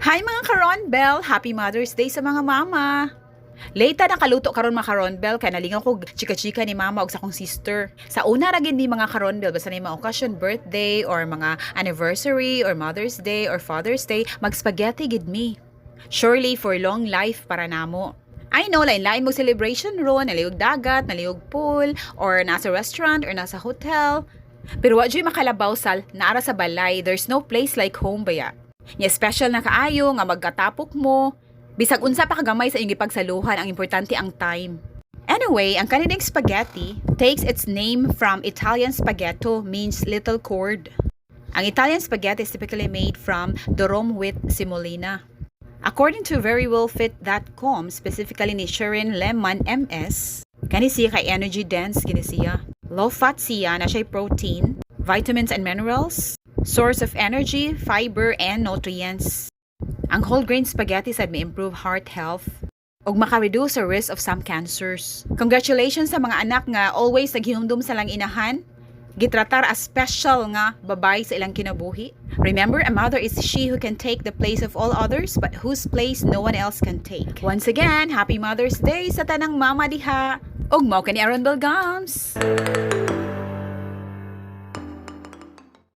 Hi mga karon Bell! Happy Mother's Day sa mga mama! Late na kaluto karon mga karon Bell kay nalingaw ko chika-chika ni mama ug sa akong sister. Sa una ra gid ni mga karon Bell basta ni mga occasion birthday or mga anniversary or Mother's Day or Father's Day mag-spaghetti gid mi. Surely for long life para namo. I know, lain-lain mo celebration ron, naliyog dagat, naliyog pool, or nasa restaurant, or nasa hotel. Pero wa dyo'y makalabaw sal, naara sa balay, there's no place like home baya. Nya special na kaayo nga magkatapok mo. Bisag unsa pa kagamay sa iyong gipagsaluhan, ang importante ang time. Anyway, ang kanilang spaghetti takes its name from Italian spaghetto, means little cord. Ang Italian spaghetti is typically made from durum with semolina. According to verywellfit.com, specifically ni Sharon Lemon MS, kani siya kay energy dense kini siya. Low fat siya na siya protein, vitamins and minerals, source of energy, fiber, and nutrients. Ang whole grain spaghetti said may improve heart health ug maka-reduce the risk of some cancers. Congratulations sa mga anak nga always naghinumdum sa lang inahan. Gitratar as special nga babay sa ilang kinabuhi. Remember, a mother is she who can take the place of all others but whose place no one else can take. Once again, Happy Mother's Day sa tanang mama diha. Ug mao kani Aron Belgams.